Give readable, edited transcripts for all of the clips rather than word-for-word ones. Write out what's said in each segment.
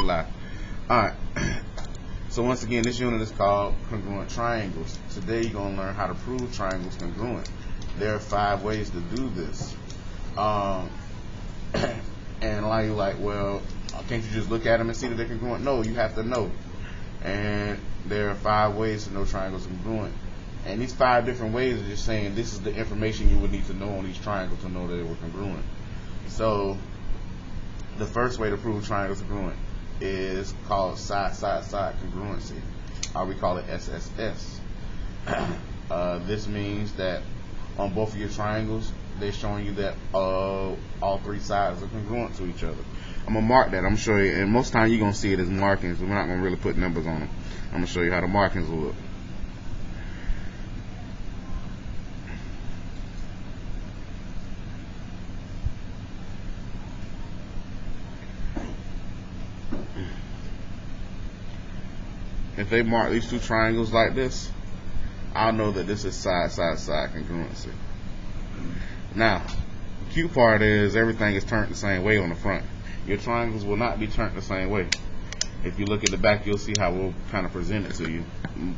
lie. Alright. So once again, this unit is called Congruent Triangles. Today you're going to learn how to prove triangles congruent. There are 5 ways to do this. And a lot of you like, well, can't you just look at them and see that they're congruent? No, you have to know. And there are 5 ways to know triangles are congruent. And these 5 different ways are just saying this is the information you would need to know on each triangle to know that they were congruent. So the first way to prove triangles congruent is called side-side-side congruency, or we call it SSS. This means that on both of your triangles, they're showing you that all 3 sides are congruent to each other. I'm going to mark that. I'm going to show you, and most times you're going to see it as markings. We're not going to really put numbers on them. I'm going to show you how the markings will look. If they mark these 2 triangles like this, I'll know that this is side-side-side congruency. Now, the cute part is everything is turned the same way on the front. Your triangles will not be turned the same way. If you look at the back, you'll see how we'll kind of present it to you.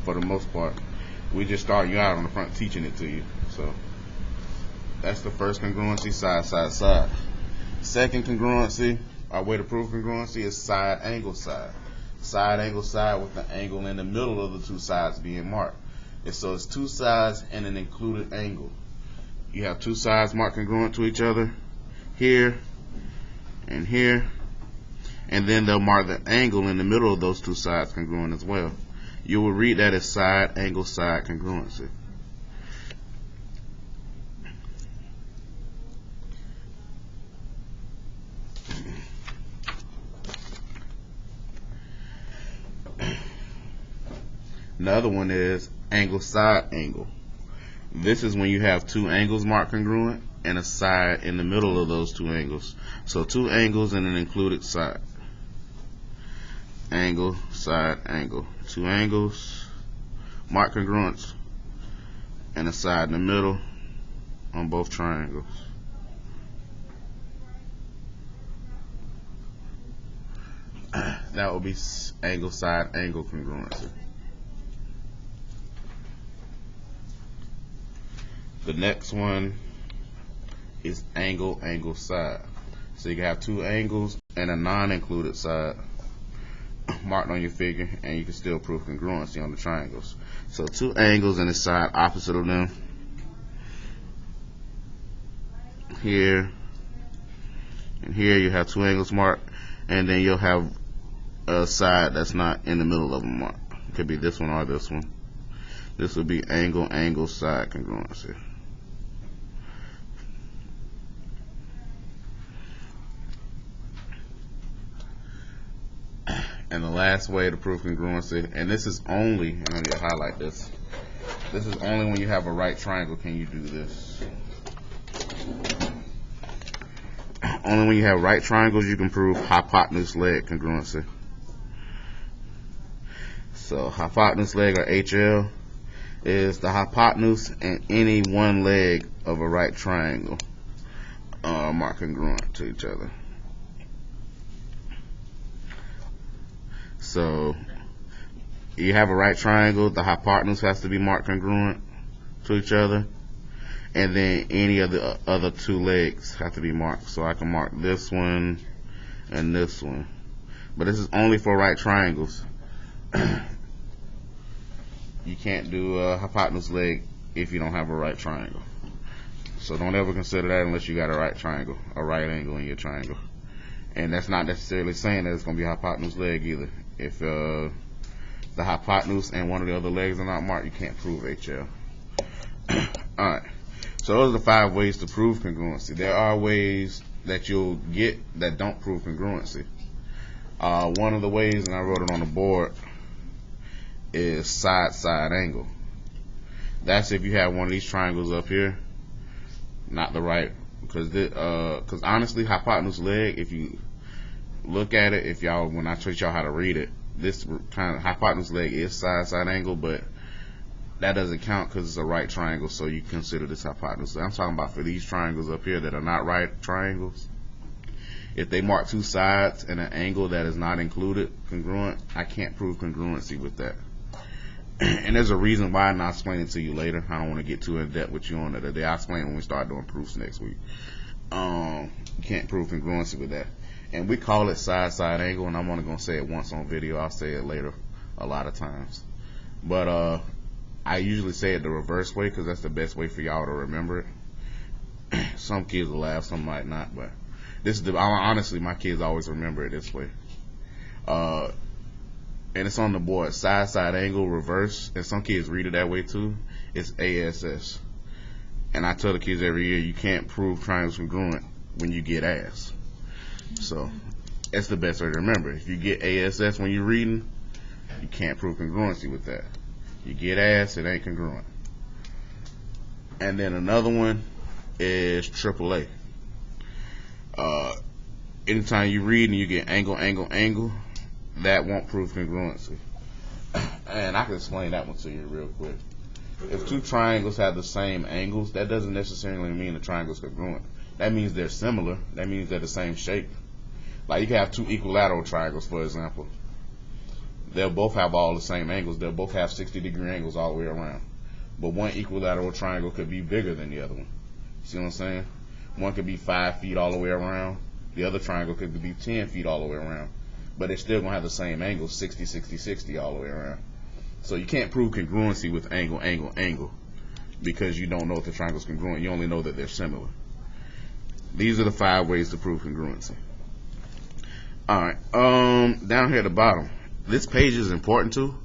For the most part, we just start you out on the front teaching it to you. So that's the first congruency, side-side-side. Second congruency, our way to prove congruency, is side-angle-side. Side-angle-side with the angle in the middle of the 2 sides being marked. And so it's 2 sides and an included angle. You have 2 sides marked congruent to each other, here and here, and then they'll mark the angle in the middle of those 2 sides congruent as well. You will read that as side-angle-side congruency. Another one is angle-side angle. This is when you have 2 angles marked congruent and a side in the middle of those 2 angles. So 2 angles and an included side. Angle, side, angle. 2 angles marked congruent and a side in the middle on both triangles. That will be angle, side, angle congruency. The next one is angle, angle, side. So you can have 2 angles and a non-included side marked on your figure, and you can still prove congruency on the triangles. So 2 angles and a side opposite of them. Here and here you have 2 angles marked, and then you'll have a side that's not in the middle of them marked. It could be this one or this one. This would be angle, angle, side congruency. And the last way to prove congruency, and this is only, and I need to highlight this, this is only when you have a right triangle can you do this. Only when you have right triangles you can prove hypotenuse leg congruency. So hypotenuse leg, or HL, is the hypotenuse and any one leg of a right triangle marked congruent to each other. So you have a right triangle, the hypotenuse has to be marked congruent to each other, and then any of the other 2 legs have to be marked. So I can mark this one and this one, but this is only for right triangles. You can't do a hypotenuse leg if you don't have a right triangle. So don't ever consider that unless you got a right triangle, a right angle in your triangle. And that's not necessarily saying that it's going to be a hypotenuse leg either. If the hypotenuse and one of the other legs are not marked, you can't prove HL. Alright, so those are the 5 ways to prove congruency. There are ways that you'll get that don't prove congruency. One of the ways, and I wrote it on the board, is side-side angle. That's if you have one of these triangles up here, not the right, because honestly, hypotenuse leg, if you look at it, if y'all, when I teach y'all how to read it, this kind of hypotenuse leg is side-side angle, but that doesn't count because it's a right triangle, so you consider this hypotenuse. I'm talking about for these triangles up here that are not right triangles. If they mark two sides and an angle that is not included congruent, I can't prove congruency with that. And there's a reason why, and I'll explain it to you later. I don't want to get too in depth with you on it today. I'll explain when we start doing proofs next week. You can't prove congruency with that. And we call it side-side angle, and I'm only going to say it once on video. I'll say it later a lot of times. But I usually say it the reverse way because that's the best way for y'all to remember it. Some kids will laugh, some might not, but this is honestly, my kids always remember it this way. And it's on the board, side angle, reverse, and some kids read it that way too. It's ASS. And I tell the kids every year, you can't prove triangles congruent when you get ass. So that's the best way to remember. If you get ASS when you're reading, you can't prove congruency with that. You get ass, it ain't congruent. And then another one is AAA. Anytime you read and you get angle, that won't prove congruency. And I can explain that one to you real quick. If two triangles have the same angles, that doesn't necessarily mean the triangle's congruent. That means they're similar. That means they're the same shape. Like you can have two equilateral triangles, for example. They'll both have all the same angles. They'll both have 60-degree angles all the way around. But one equilateral triangle could be bigger than the other one. See what I'm saying? One could be 5 feet all the way around. The other triangle could be 10 feet all the way around. But they're still going to have the same angle, 60, 60, 60 all the way around. So you can't prove congruency with angle, because you don't know if the triangle's congruent. You only know that they're similar. These are the 5 ways to prove congruency. Alright, down here at the bottom. This page is important too.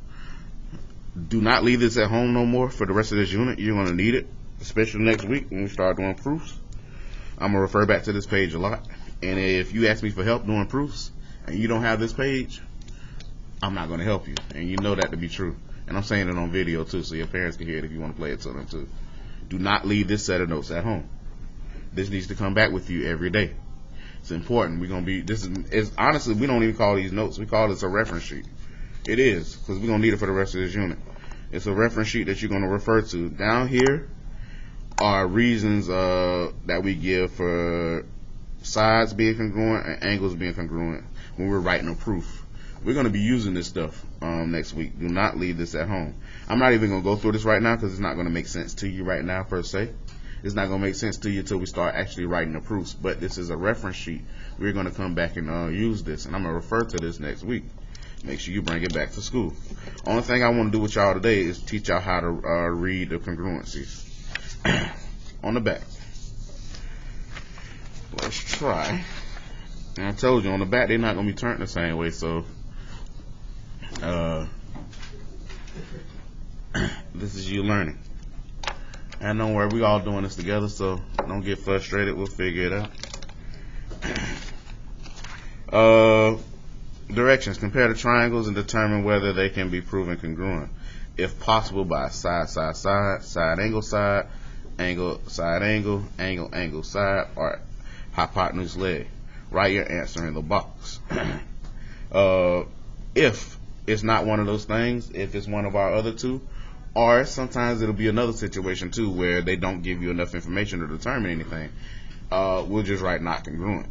Do not leave this at home no more for the rest of this unit. You're going to need it, especially next week when we start doing proofs. I'm going to refer back to this page a lot. And if you ask me for help doing proofs and you don't have this page, I'm not going to help you. And you know that to be true. And I'm saying it on video too, so your parents can hear it if you want to play it to them too. Do not leave this set of notes at home. This needs to come back with you every day. It's important. We're going to be, honestly, we don't even call these notes. We call this a reference sheet. It is, because we're going to need it for the rest of this unit. It's a reference sheet that you're going to refer to. Down here are reasons that we give for sides being congruent and angles being congruent when we're writing a proof. We're going to be using this stuff next week. Do not leave this at home. I'm not even going to go through this right now because it's not going to make sense to you right now per se. It's not going to make sense to you until we start actually writing the proofs. But this is a reference sheet. We're going to come back and use this. And I'm going to refer to this next week. Make sure you bring it back to school. Only thing I want to do with y'all today is teach y'all how to read the congruencies. On the back. Let's try. And I told you, on the back, they're not going to be turned the same way. So, this is you learning. And don't worry, we all doing this together, so don't get frustrated. We'll figure it out. Directions. Compare the triangles and determine whether they can be proven congruent. If possible, by side, angle, side, angle, side, angle, angle, side, or hypotenuse leg. Write your answer in the box. If it's not one of those things, if it's one of our other two, or sometimes it'll be another situation too where they don't give you enough information to determine anything, we'll just write not congruent.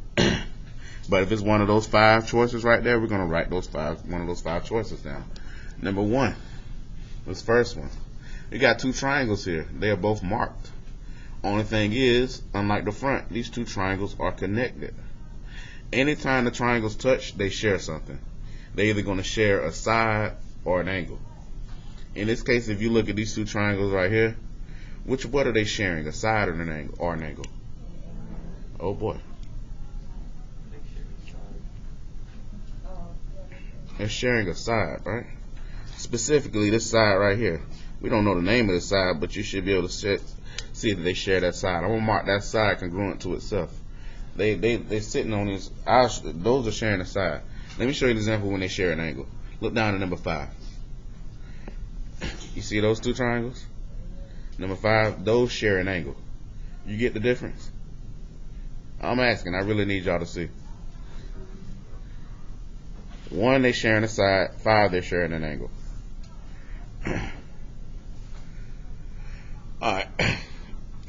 But if it's one of those 5 choices right there, we're going to write one of those 5 choices down. Number 1, this first one. We got 2 triangles here. They are both marked. Only thing is, unlike the front, these 2 triangles are connected. Anytime the triangles touch, they share something. They're either going to share a side or an angle. In this case, if you look at these 2 triangles right here, what are they sharing? A side or an angle? Oh boy. They're sharing a side, right? Specifically this side right here. We don't know the name of the side, but you should be able to see that they share that side. I'm gonna mark that side congruent to itself. They're sitting on this. Those are sharing a side. Let me show you an example when they share an angle. Look down at number 5. You see those 2 triangles? Number 5, those share an angle. You get the difference? I'm asking. I really need y'all to see. 1, they sharing a side. 5, they're sharing an angle. Alright.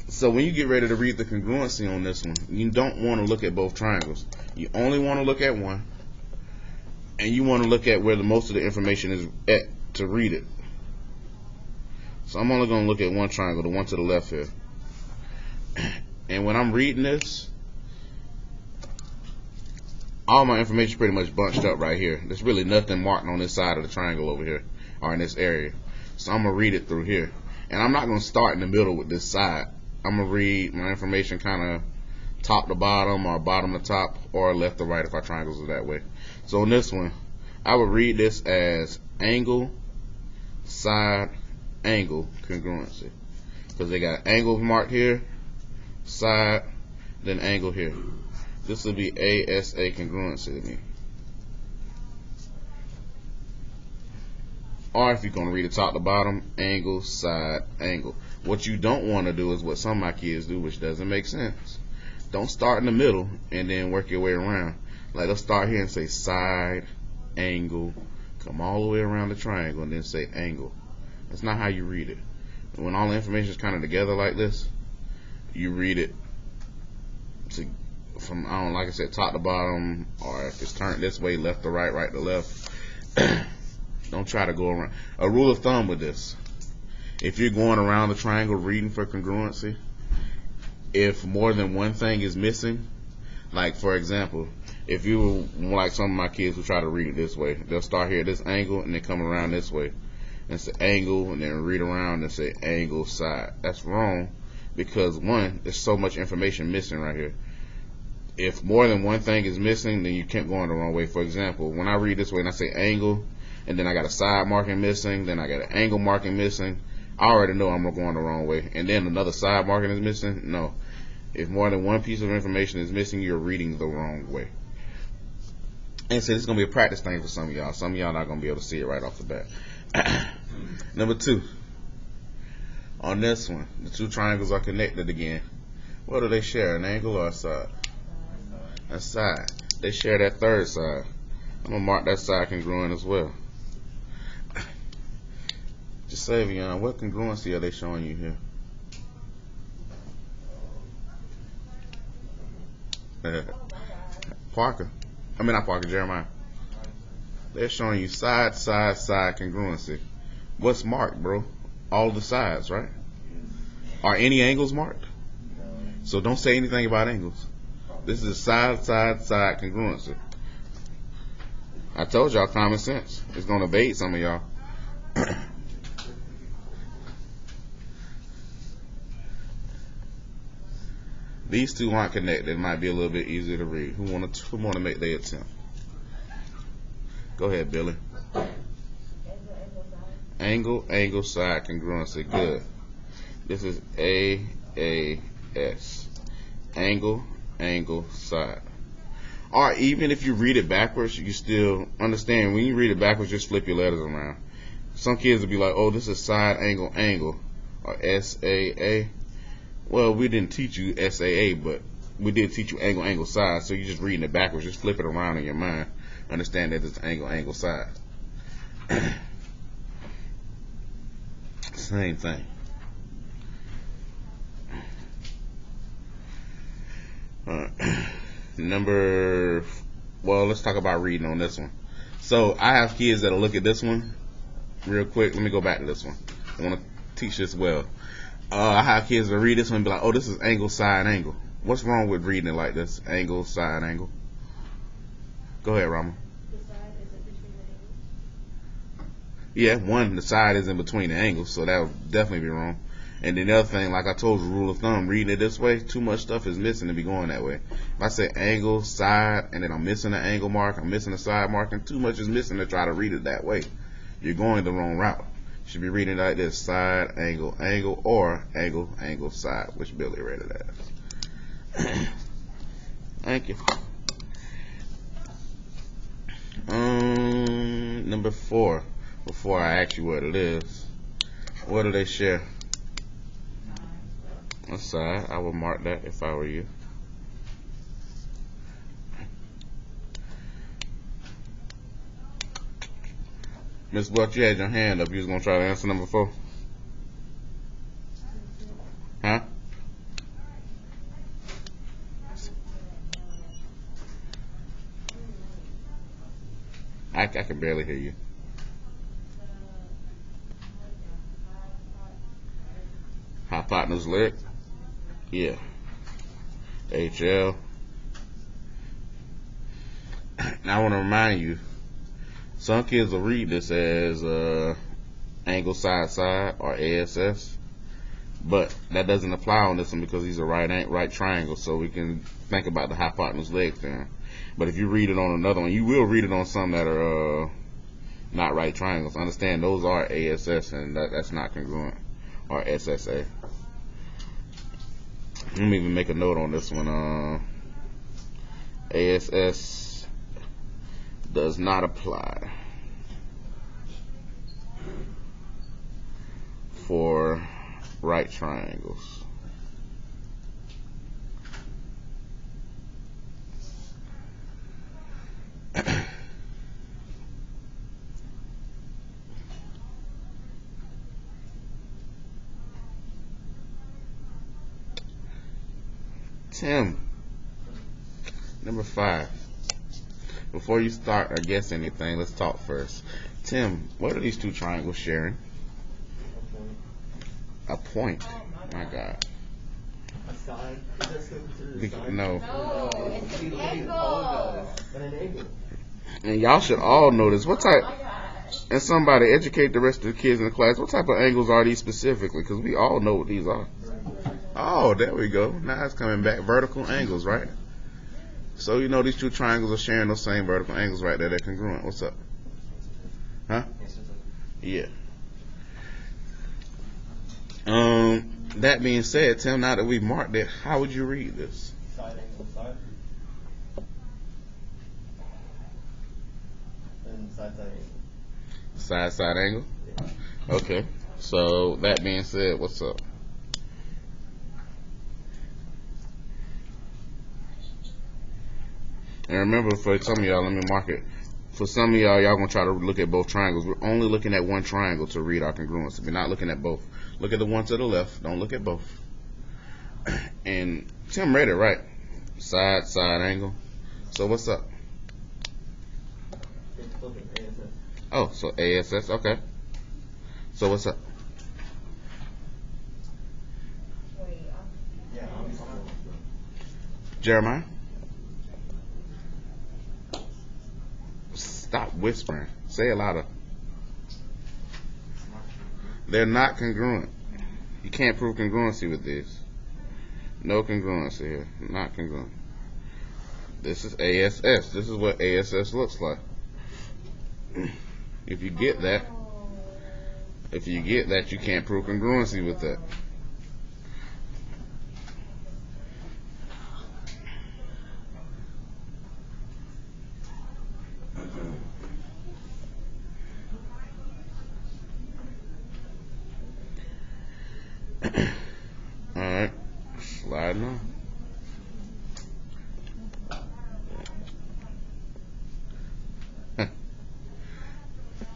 So when you get ready to read the congruency on this one, you don't want to look at both triangles. You only want to look at one, and you want to look at where the most of the information is at to read it. So I'm only going to look at one triangle, the one to the left here. And when I'm reading this, all my information is pretty much bunched up right here. There's really nothing marked on this side of the triangle over here, or in this area. So I'm going to read it through here. And I'm not going to start in the middle with this side. I'm going to read my information kind of top to bottom, or bottom to top, or left to right if our triangles are that way. So in this one, I would read this as angle, side, angle congruency. Because they got angle marked here, side, then angle here. This will be ASA congruency to me. Or if you're going to read it top to bottom, angle, side, angle. What you don't want to do is what some of my kids do, which doesn't make sense. Don't start in the middle and then work your way around. Like, let's start here and say side, angle, come all the way around the triangle and then say angle. That's not how you read it. When all the information is kind of together like this, you read it from, like I said, top to bottom, or if it's turned this way, left to right, right to left. Don't try to go around. A rule of thumb with this: if you're going around the triangle reading for congruency, if more than one thing is missing, like for example, if you like some of my kids who try to read it this way, they'll start here at this angle and then come around this way and say angle and then read around and say angle side. That's wrong, because one, there's so much information missing right here. If more than one thing is missing, then you can't go in the wrong way. For example, when I read this way and I say angle, and then I got a side marking missing, then I got an angle marking missing, I already know I'm going the wrong way. And then another side marking is missing. No. If more than one piece of information is missing, you're reading the wrong way. And so this is going to be a practice thing for some of y'all. Some of y'all not going to be able to see it right off the bat. Number 2. On this one, the two triangles are connected again. What do they share, an angle or a side? A side. They share that third side. I'm going to mark that side congruent as well. Just say, Vion, what congruency are they showing you here? Jeremiah. They're showing you side, side, side congruency. What's marked, bro? All the sides, right? Are any angles marked? So don't say anything about angles. This is side, side, side congruency. I told y'all common sense. It's going to evade some of y'all. These two aren't connected. It might be a little bit easier to read. Who want to make their attempt? Go ahead, Billy. Angle, angle, side congruency. Good. This is AAS. Angle, angle, side. Or even if you read it backwards, you still understand. When you read it backwards, just flip your letters around. Some kids will be like, oh, this is side, angle, angle. Or SAA. Well, we didn't teach you SAA, but we did teach you angle, angle, side. So you're just reading it backwards. Just flip it around in your mind. Understand that it's angle, angle, side. Same thing. Let's talk about reading on this one. So I have kids that'll look at this one real quick. Let me go back to this one. I want to teach this well. I have kids that read this one and be like, oh, this is angle, side, angle. What's wrong with reading it like this? Angle, side, angle. Go ahead, Rama. The side isn't between the angles? Yeah, one, the side is in between the angles, so that would definitely be wrong. And then the other thing, like I told you, rule of thumb, reading it this way, too much stuff is missing to be going that way. If I say angle, side, and then I'm missing the angle mark, I'm missing the side mark, and too much is missing to try to read it that way. You're going the wrong route. You should be reading it like this: side, angle, angle, or angle, angle, side, which Billy read it as. Thank you. Number 4. Before I ask you what it is, what do they share? A side. I would mark that if I were you. Miss Buck, you had your hand up. You was gonna try to answer number 4. Huh? I can barely hear you. Hypotenuse leg? Yeah. HL. Now I want to remind you, some kids will read this as angle side side or ASS, but that doesn't apply on this one because these are right triangles, so we can think about the hypotenuse leg theorem. But if you read it on another one, you will read it on some that are not right triangles. Understand those are ASS and that's not congruent, or SSA. Let me even make a note on this one. ASS does not apply for right triangles. Tim, number 5. Before you start or guess anything, let's talk first. Tim, what are these two triangles sharing? A point. My God. A side? Is that still considered a side? No. No, it's an angle. And an angle. And y'all should all know this. What type? Oh my gosh. And somebody educate the rest of the kids in the class. What type of angles are these specifically? Because we all know what these are. Oh, there we go. Now it's coming back. Vertical angles, right? So you know these two triangles are sharing those same vertical angles right there. They're congruent. What's up? Huh? Yeah. That being said, Tim, now that we've marked it, how would you read this? Side angle side. And side angle. Side angle? Okay. So that being said, what's up? And remember, for some of y'all, let me mark it. For some of y'all going to try to look at both triangles. We're only looking at one triangle to read our congruency. We're not looking at both. Look at the one to the left. Don't look at both. And Tim read it right. Side angle. So what's up? ASS. Oh, so ASS. Okay. So what's up? Wait, Yeah, Jeremiah? Stop whispering. Say it louder. They're not congruent. You can't prove congruency with this. No congruency here. Not congruent. This is ASS. This is what ASS looks like. If you get that, you can't prove congruency with that. Alright, sliding on.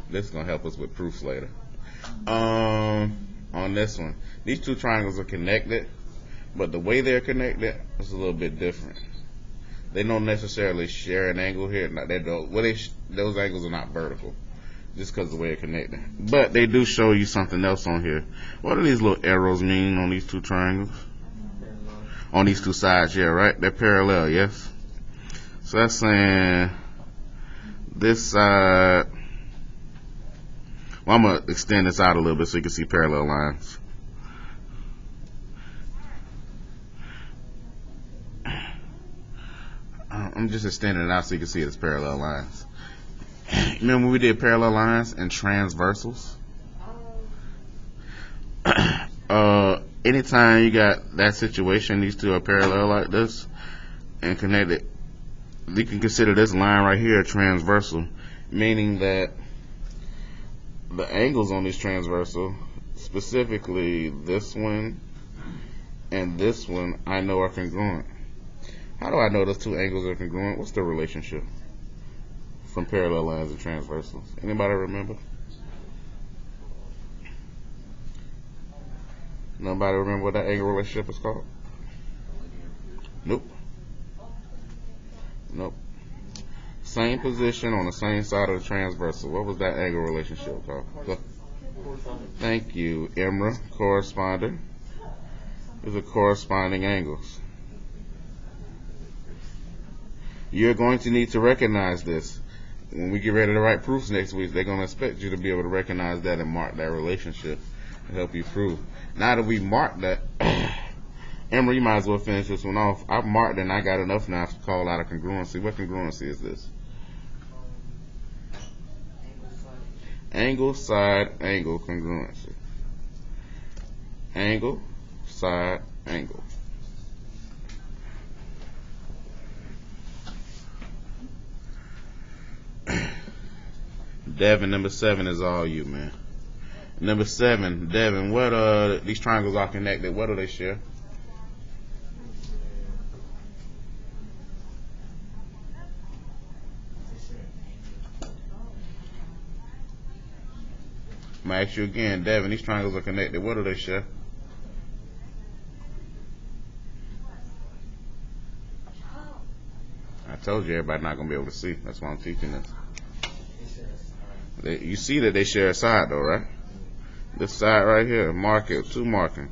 This is going to help us with proofs later. On this one, these two triangles are connected, but the way they're connected is a little bit different. They don't necessarily share an angle here. Those angles are not vertical, just because of the way they're connected. But they do show you something else on here. What do these little arrows mean on these two triangles? On these two sides, yeah, right? They're parallel, yes? So that's saying this side. Well, I'm going to extend this out a little bit so you can see parallel lines. I'm just extending it out so you can see it as parallel lines. Remember when we did parallel lines and transversals? Anytime you got that situation, these two are parallel like this and connected, you can consider this line right here transversal, meaning that the angles on this transversal, specifically this one and this one, I know are congruent. How do I know those two angles are congruent? What's the relationship from parallel lines and transversals? Anybody remember? Nobody remember what that angle relationship is called? Nope. Same position on the same side of the transversal. What was that angle relationship called? Thank you, Emra. Corresponding. These are corresponding angles. You're going to need to recognize this. When we get ready to write proofs next week, they're going to expect you to be able to recognize that and mark that relationship to help you prove. Now that we marked that, Emma, you might as well finish this one off. I've marked it and I got enough now to call out a congruency. What congruency is this? Angle, side, angle congruency. Angle, side, angle. Devin, number 7 is all you, man. Number 7, Devin, what these triangles are connected, what do they share? I'm gonna ask you again, Devin, these triangles are connected, what do they share? I told you everybody's not gonna be able to see. That's why I'm teaching this. You see that they share a side though, right? This side right here, mark it, 2 markings,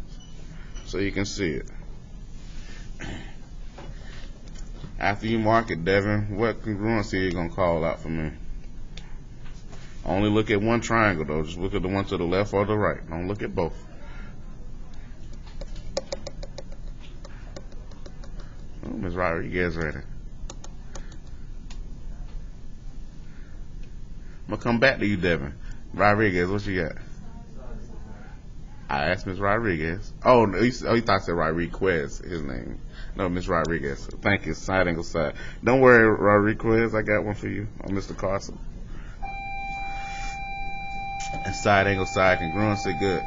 so you can see it. After you mark it, Devin, what congruency are you gonna call out for me? Only look at one triangle though. Just look at the one to the left or the right. Don't look at both. Oh, Ms. Rodriguez ready. I'm gonna come back to you, Devin. Rodriguez, what you got? I asked Ms. Rodriguez. Oh, he thought I said Rodriguez, his name. No, Ms. Rodriguez. Thank you. Side angle side. Don't worry, Rodriguez. I got one for you. Oh, Mr. Carson. And side angle side congruency. Good.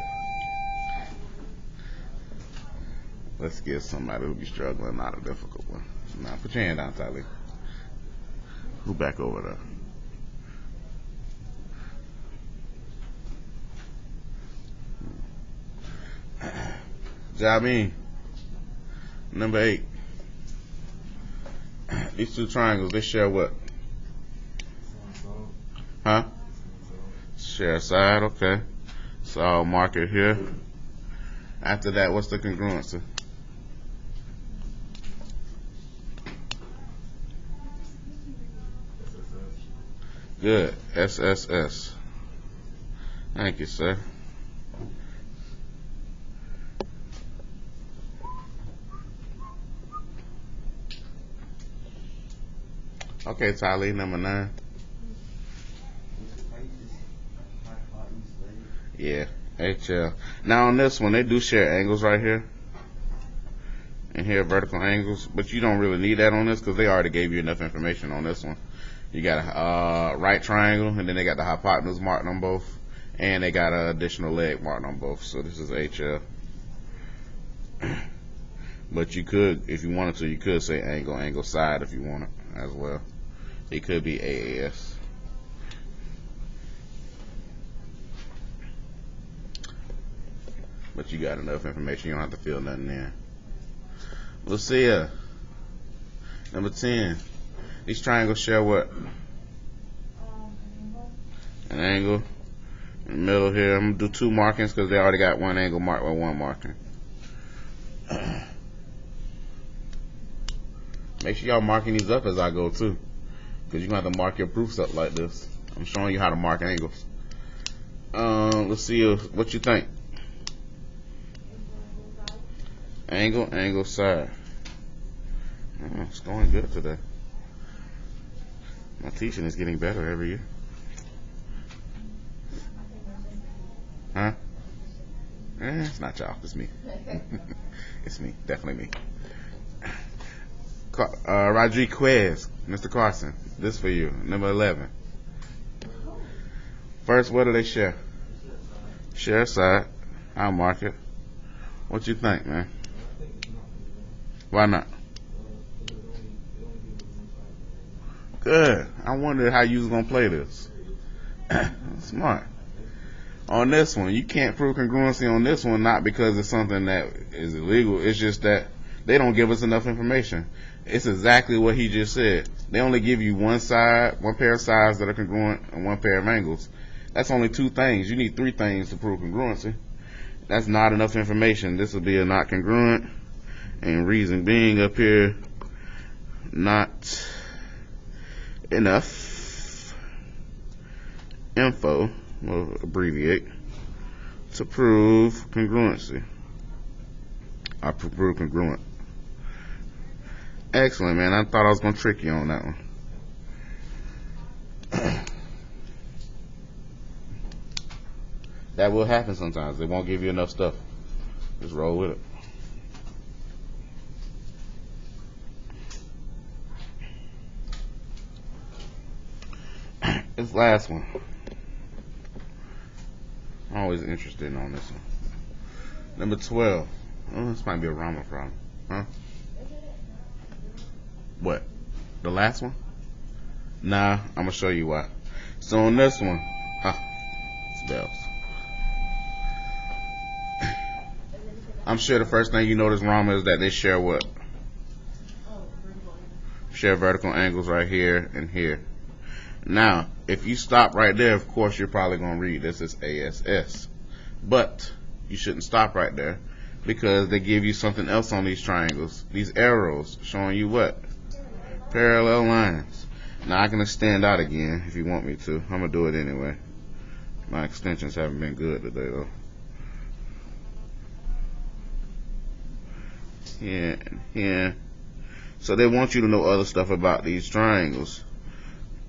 Let's get somebody who be struggling, not a difficult one. Now, put your hand down, Tyler. Who back over there? Jameen, number 8. These 2 triangles, they share what? Huh? Share a side, okay. So I'll mark it here. After that, what's the congruency? Good, SSS. Thank you, sir. Okay, Tylee, number 9. Yeah, HL. Now on this one, they do share angles right here. And here, vertical angles. But you don't really need that on this because they already gave you enough information on this one. You got a right triangle, and then they got the hypotenuse marked on both. And they got an additional leg marked on both. So this is HL. But you could, if you wanted to, you could say angle, angle side if you wanted as well. It could be AAS. But you got enough information, you don't have to fill nothing in. Lucia, number 10. These triangles share what? An angle. In the middle here, I'm going to do 2 markings because they already got one angle marked with 1 marking. Make sure y'all marking these up as I go too, because you're going to have to mark your proofs up like this. I'm showing you how to mark angles. Let's see what you think. Angle, angle, side. It's going good today. My teaching is getting better every year. Huh? It's not y'all, it's me. It's me, definitely me. Rodriguez, Mr. Carson, this for you, number 11. First, what do they share? Share side. I'll mark it. What you think, man? Why not? Good. I wondered how you was gonna play this. Smart. On this one, you can't prove congruency on this one, not because it's something that is illegal. It's just that they don't give us enough information. It's exactly what he just said. They only give you one pair of sides that are congruent, and one pair of angles. That's only two things. You need three things to prove congruency. That's not enough information. This will be a not congruent, and reason being up here, not enough info, we'll abbreviate, to prove congruency. I prove congruent. Excellent, man. I thought I was going to trick you on that one. That will happen sometimes. They won't give you enough stuff. Just roll with it. This last one. I'm always interested on this one. Number 12. Oh, this might be a Rama problem. Huh? What? The last one? Nah, I'm going to show you why. So on this one, it's bells. I'm sure the first thing you notice, Rama, is that they share what? Share vertical angles right here and here. Now, if you stop right there, of course, you're probably going to read this as ASS. But you shouldn't stop right there because they give you something else on these triangles. These arrows showing you what? Parallel lines. Now, I can extend out again if you want me to. I'm going to do it anyway. My extensions haven't been good today, though. Here and here. So they want you to know other stuff about these triangles.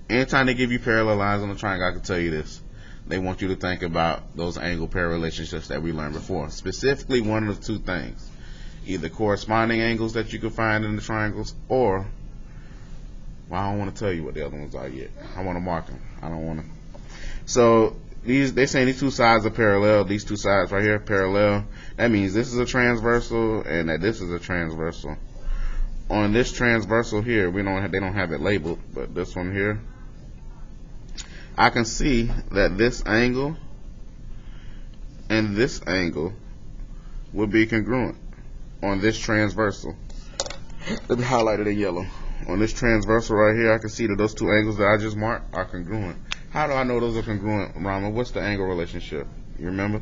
Anytime they give you parallel lines on a triangle, I can tell you this. They want you to think about those angle pair relationships that we learned before. Specifically, one of the two things. Either corresponding angles that you can find in the triangles, or, well, I don't want to tell you what the other ones are yet. I want to mark them. I don't want to. So they're saying these two sides are parallel. These two sides right here are parallel. That means this is a transversal and that this is a transversal. On this transversal here, they don't have it labeled, but this one here, I can see that this angle and this angle would be congruent on this transversal. Let me highlight it in yellow. On this transversal right here, I can see that those two angles that I just marked are congruent. How do I know those are congruent, Rama? What's the angle relationship? You remember?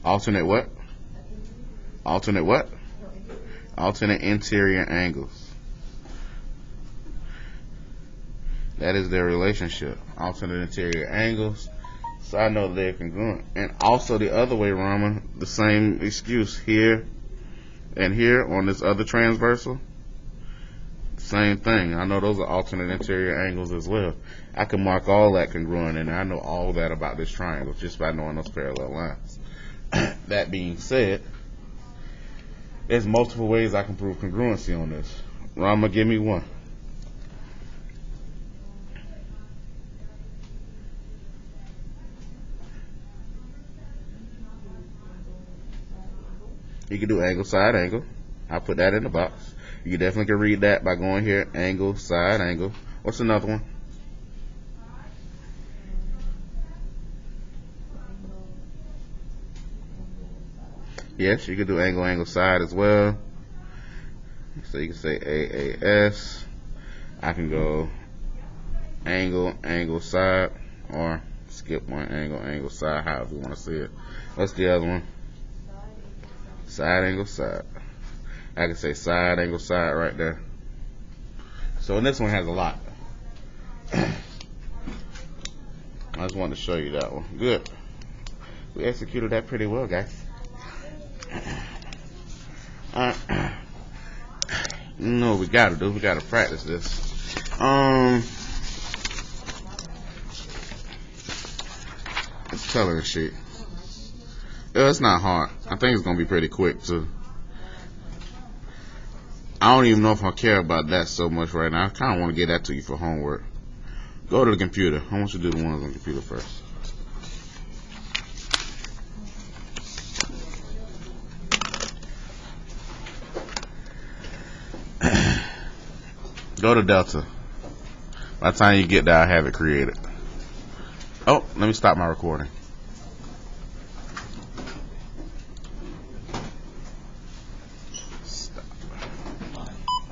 Alternate what? Alternate what? Alternate interior angles. That is their relationship. Alternate interior angles. So I know they're congruent. And also the other way, Rama, the same excuse here and here on this other transversal. Same thing. I know those are alternate interior angles as well. I can mark all that congruent, and I know all that about this triangle just by knowing those parallel lines. That being said, there's multiple ways I can prove congruency on this. Rama, give me one. You can do angle, side, angle. I'll put that in the box. You definitely can read that by going here, angle, side, angle. What's another one? Yes, you can do angle, angle, side as well. So you can say AAS. I can go angle, angle, side, or skip one, angle, angle, side, however you want to see it. What's the other one? Side, angle, side. I can say side, angle, side right there. So and this one has a lot. I just wanted to show you that one. Good. We executed that pretty well, guys. You know what we gotta do? We gotta practice this. It's coloring sheet. It's not hard. I think it's gonna be pretty quick too. I don't even know if I care about that so much right now. I kind of want to get that to you for homework. Go to the computer. I want you to do the ones on the computer first. Go to Delta. By the time you get there, I have it created. Oh, let me stop my recording.